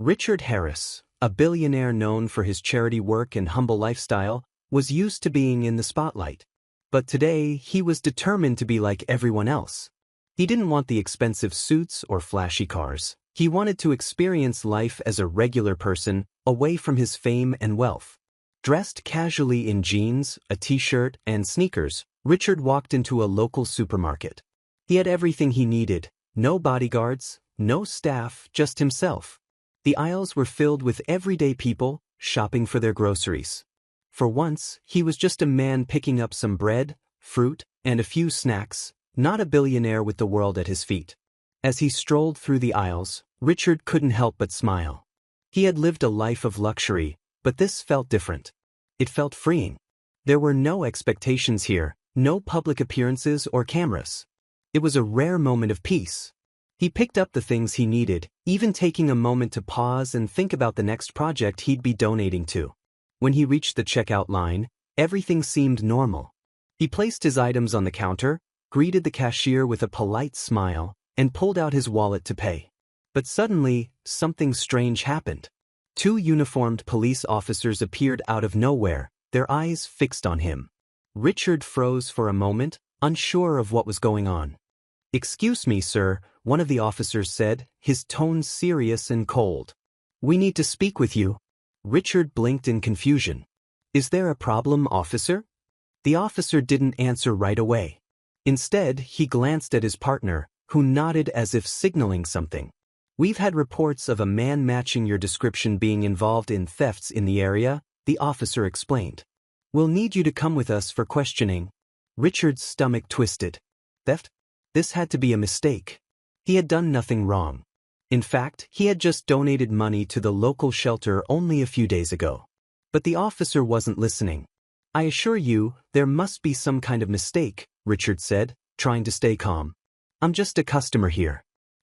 Richard Harris, a billionaire known for his charity work and humble lifestyle, was used to being in the spotlight. But today, he was determined to be like everyone else. He didn't want the expensive suits or flashy cars. He wanted to experience life as a regular person, away from his fame and wealth. Dressed casually in jeans, a t-shirt, and sneakers, Richard walked into a local supermarket. He had everything he needed: no bodyguards, no staff, just himself. The aisles were filled with everyday people, shopping for their groceries. For once, he was just a man picking up some bread, fruit, and a few snacks, not a billionaire with the world at his feet. As he strolled through the aisles, Richard couldn't help but smile. He had lived a life of luxury, but this felt different. It felt freeing. There were no expectations here, no public appearances or cameras. It was a rare moment of peace. He picked up the things he needed, even taking a moment to pause and think about the next project he'd be donating to. When he reached the checkout line, everything seemed normal. He placed his items on the counter, greeted the cashier with a polite smile, and pulled out his wallet to pay. But suddenly, something strange happened. Two uniformed police officers appeared out of nowhere, their eyes fixed on him. Richard froze for a moment, unsure of what was going on. "Excuse me, sir," one of the officers said, his tone serious and cold. "We need to speak with you." Richard blinked in confusion. "Is there a problem, officer?" The officer didn't answer right away. Instead, he glanced at his partner, who nodded as if signaling something. "We've had reports of a man matching your description being involved in thefts in the area," the officer explained. "We'll need you to come with us for questioning." Richard's stomach twisted. Theft? This had to be a mistake. He had done nothing wrong. In fact, he had just donated money to the local shelter only a few days ago. But the officer wasn't listening. "I assure you, there must be some kind of mistake," Richard said, trying to stay calm. "I'm just a customer here.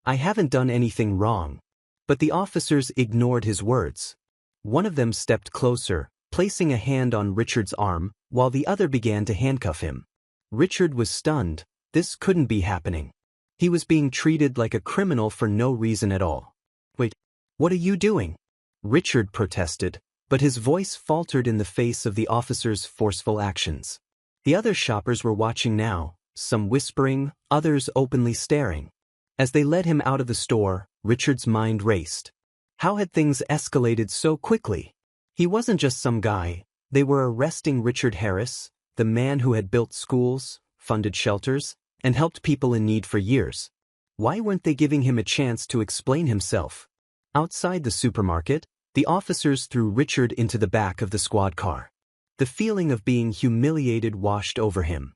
I haven't done anything wrong." But the officers ignored his words. One of them stepped closer, placing a hand on Richard's arm, while the other began to handcuff him. Richard was stunned. This couldn't be happening. He was being treated like a criminal for no reason at all. "Wait, what are you doing?" Richard protested, but his voice faltered in the face of the officer's forceful actions. The other shoppers were watching now, some whispering, others openly staring. As they led him out of the store, Richard's mind raced. How had things escalated so quickly? He wasn't just some guy. They were arresting Richard Harris, the man who had built schools, funded shelters, and helped people in need for years. Why weren't they giving him a chance to explain himself? Outside the supermarket, the officers threw Richard into the back of the squad car. The feeling of being humiliated washed over him.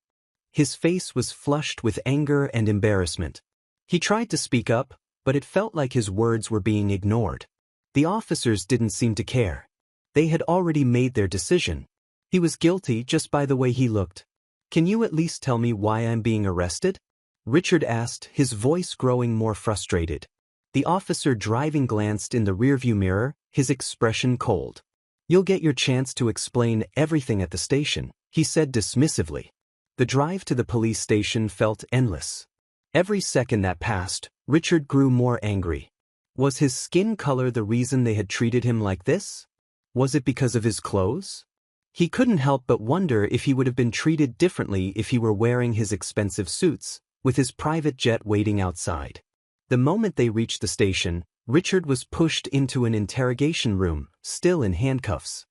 His face was flushed with anger and embarrassment. He tried to speak up, but it felt like his words were being ignored. The officers didn't seem to care. They had already made their decision. He was guilty just by the way he looked. "Can you at least tell me why I'm being arrested?" Richard asked, his voice growing more frustrated. The officer driving glanced in the rearview mirror, his expression cold. "You'll get your chance to explain everything at the station," he said dismissively. The drive to the police station felt endless. Every second that passed, Richard grew more angry. Was his skin color the reason they had treated him like this? Was it because of his clothes? He couldn't help but wonder if he would have been treated differently if he were wearing his expensive suits, with his private jet waiting outside. The moment they reached the station, Richard was pushed into an interrogation room, still in handcuffs.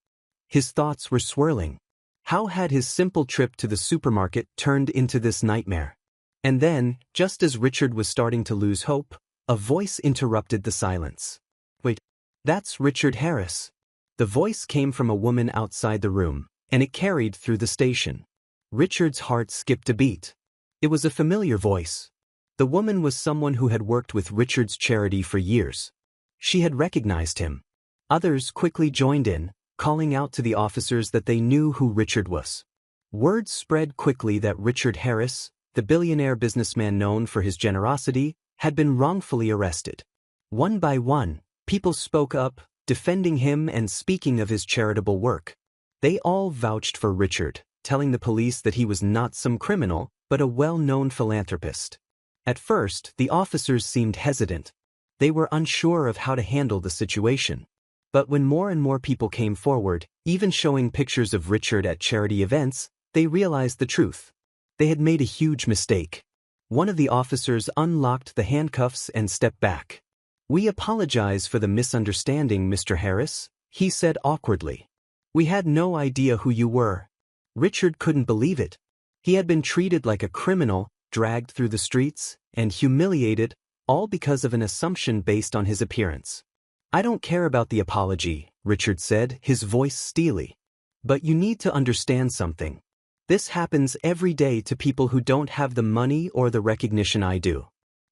His thoughts were swirling. How had his simple trip to the supermarket turned into this nightmare? And then, just as Richard was starting to lose hope, a voice interrupted the silence. "Wait, that's Richard Harris." The voice came from a woman outside the room, and it carried through the station. Richard's heart skipped a beat. It was a familiar voice. The woman was someone who had worked with Richard's charity for years. She had recognized him. Others quickly joined in, calling out to the officers that they knew who Richard was. Word spread quickly that Richard Harris, the billionaire businessman known for his generosity, had been wrongfully arrested. One by one, people spoke up, defending him and speaking of his charitable work. They all vouched for Richard, telling the police that he was not some criminal, but a well-known philanthropist. At first, the officers seemed hesitant. They were unsure of how to handle the situation. But when more and more people came forward, even showing pictures of Richard at charity events, they realized the truth. They had made a huge mistake. One of the officers unlocked the handcuffs and stepped back. "We apologize for the misunderstanding, Mr. Harris," he said awkwardly. "We had no idea who you were." Richard couldn't believe it. He had been treated like a criminal, dragged through the streets, and humiliated, all because of an assumption based on his appearance. "I don't care about the apology," Richard said, his voice steely. "But you need to understand something. This happens every day to people who don't have the money or the recognition I do.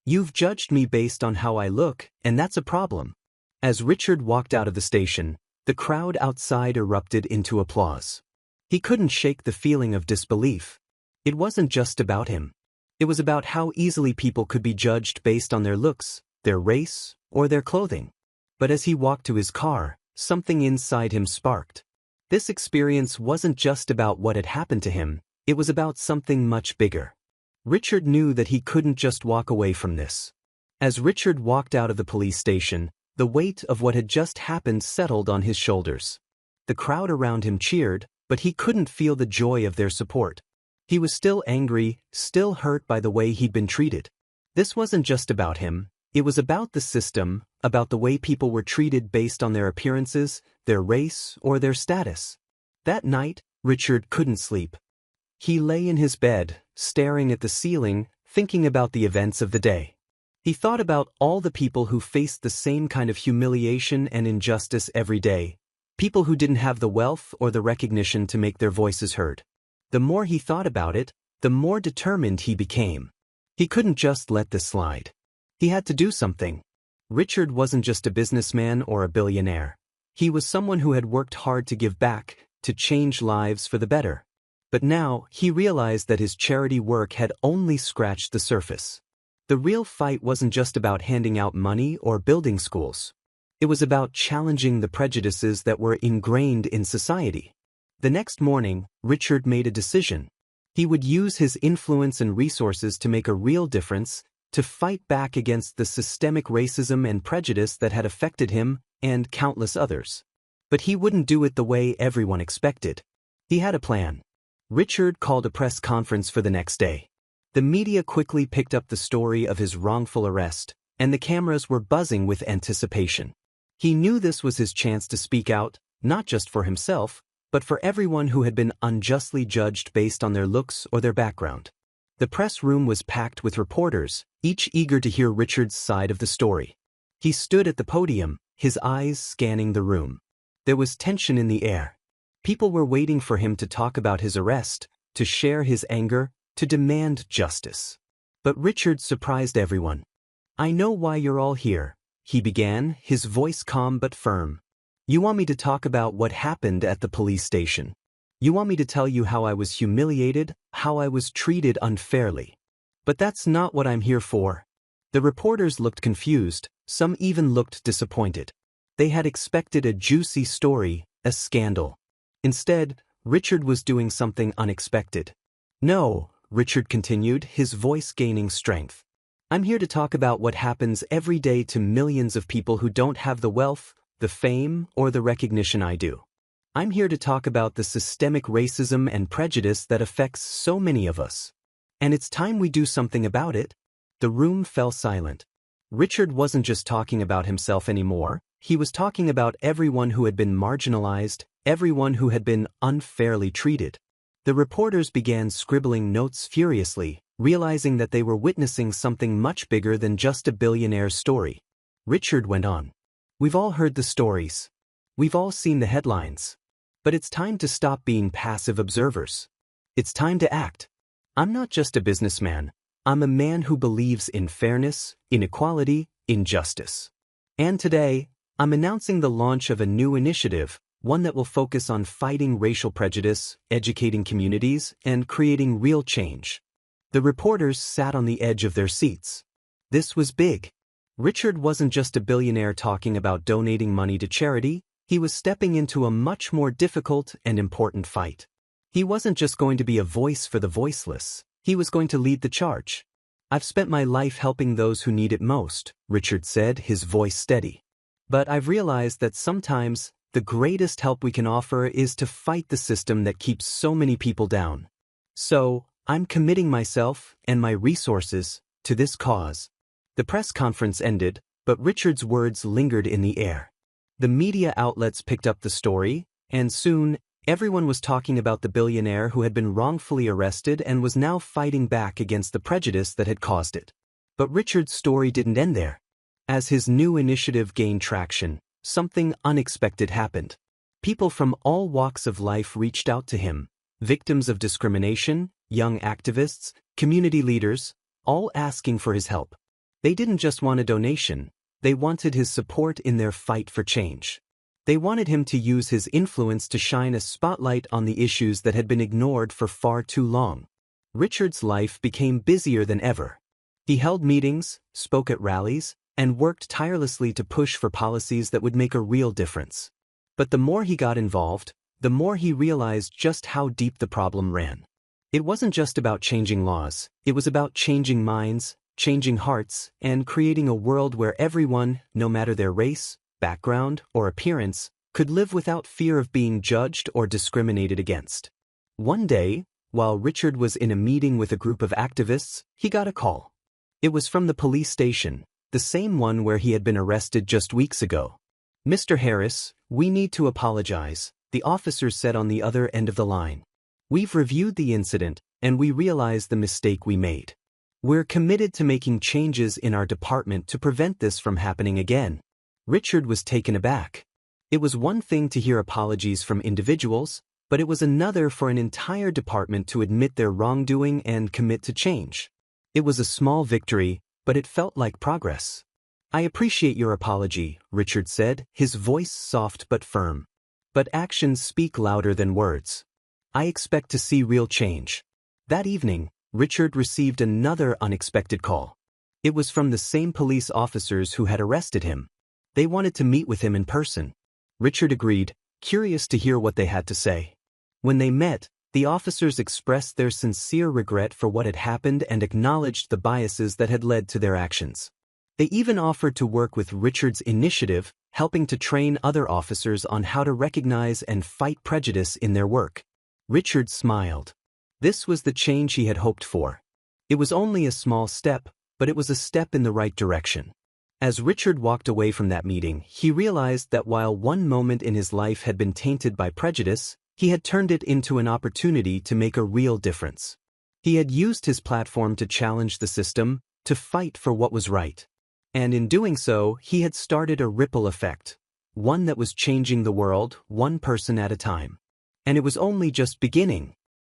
You've judged me based on how I look, and that's a problem." As Richard walked out of the station, the crowd outside erupted into applause. He couldn't shake the feeling of disbelief. It wasn't just about him. It was about how easily people could be judged based on their looks, their race, or their clothing. But as he walked to his car, something inside him sparked. This experience wasn't just about what had happened to him, it was about something much bigger. Richard knew that he couldn't just walk away from this. As Richard walked out of the police station, the weight of what had just happened settled on his shoulders. The crowd around him cheered, but he couldn't feel the joy of their support. He was still angry, still hurt by the way he'd been treated. This wasn't just about him, it was about the system, about the way people were treated based on their appearances, their race, or their status. That night, Richard couldn't sleep. He lay in his bed, staring at the ceiling, thinking about the events of the day. He thought about all the people who faced the same kind of humiliation and injustice every day, people who didn't have the wealth or the recognition to make their voices heard. The more he thought about it, the more determined he became. He couldn't just let this slide. He had to do something. Richard wasn't just a businessman or a billionaire. He was someone who had worked hard to give back, to change lives for the better. But now, he realized that his charity work had only scratched the surface. The real fight wasn't just about handing out money or building schools. It was about challenging the prejudices that were ingrained in society. The next morning, Richard made a decision. He would use his influence and resources to make a real difference, to fight back against the systemic racism and prejudice that had affected him and countless others. But he wouldn't do it the way everyone expected. He had a plan. Richard called a press conference for the next day. The media quickly picked up the story of his wrongful arrest, and the cameras were buzzing with anticipation. He knew this was his chance to speak out, not just for himself, but for everyone who had been unjustly judged based on their looks or their background. The press room was packed with reporters, each eager to hear Richard's side of the story. He stood at the podium, his eyes scanning the room. There was tension in the air. People were waiting for him to talk about his arrest, to share his anger, to demand justice. But Richard surprised everyone. "I know why you're all here," he began, his voice calm but firm. "You want me to talk about what happened at the police station. You want me to tell you how I was humiliated, how I was treated unfairly. But that's not what I'm here for." The reporters looked confused, some even looked disappointed. They had expected a juicy story, a scandal. Instead, Richard was doing something unexpected. "No," Richard continued, his voice gaining strength. "I'm here to talk about what happens every day to millions of people who don't have the wealth, the fame, or the recognition I do. I'm here to talk about the systemic racism and prejudice that affects so many of us. And it's time we do something about it." The room fell silent. Richard wasn't just talking about himself anymore, he was talking about everyone who had been marginalized, everyone who had been unfairly treated. The reporters began scribbling notes furiously, realizing that they were witnessing something much bigger than just a billionaire's story. Richard went on. "We've all heard the stories. We've all seen the headlines. But it's time to stop being passive observers. It's time to act. I'm not just a businessman. I'm a man who believes in fairness, in equality, in justice. And today, I'm announcing the launch of a new initiative, one that will focus on fighting racial prejudice, educating communities, and creating real change." The reporters sat on the edge of their seats. This was big. Richard wasn't just a billionaire talking about donating money to charity, he was stepping into a much more difficult and important fight. He wasn't just going to be a voice for the voiceless, he was going to lead the charge. "I've spent my life helping those who need it most," Richard said, his voice steady. "But I've realized that sometimes the greatest help we can offer is to fight the system that keeps so many people down. So, I'm committing myself and my resources to this cause." The press conference ended, but Richard's words lingered in the air. The media outlets picked up the story, and soon, everyone was talking about the billionaire who had been wrongfully arrested and was now fighting back against the prejudice that had caused it. But Richard's story didn't end there. As his new initiative gained traction, something unexpected happened. People from all walks of life reached out to him, victims of discrimination, young activists, community leaders, all asking for his help. They didn't just want a donation, they wanted his support in their fight for change. They wanted him to use his influence to shine a spotlight on the issues that had been ignored for far too long. Richard's life became busier than ever. He held meetings, spoke at rallies, and worked tirelessly to push for policies that would make a real difference. But the more he got involved, the more he realized just how deep the problem ran. It wasn't just about changing laws, it was about changing minds, changing hearts, and creating a world where everyone, no matter their race, background, or appearance, could live without fear of being judged or discriminated against. One day, while Richard was in a meeting with a group of activists, he got a call. It was from the police station, the same one where he had been arrested just weeks ago. "Mr. Harris, we need to apologize," the officer said on the other end of the line. "We've reviewed the incident, and we realize the mistake we made. We're committed to making changes in our department to prevent this from happening again." Richard was taken aback. It was one thing to hear apologies from individuals, but it was another for an entire department to admit their wrongdoing and commit to change. It was a small victory, but it felt like progress. "I appreciate your apology," Richard said, his voice soft but firm. "But actions speak louder than words. I expect to see real change." That evening, Richard received another unexpected call. It was from the same police officers who had arrested him. They wanted to meet with him in person. Richard agreed, curious to hear what they had to say. When they met, the officers expressed their sincere regret for what had happened and acknowledged the biases that had led to their actions. They even offered to work with Richard's initiative, helping to train other officers on how to recognize and fight prejudice in their work. Richard smiled. This was the change he had hoped for. It was only a small step, but it was a step in the right direction. As Richard walked away from that meeting, he realized that while one moment in his life had been tainted by prejudice, he had turned it into an opportunity to make a real difference. He had used his platform to challenge the system, to fight for what was right. And in doing so, he had started a ripple effect, one that was changing the world, one person at a time. And it was only just beginning.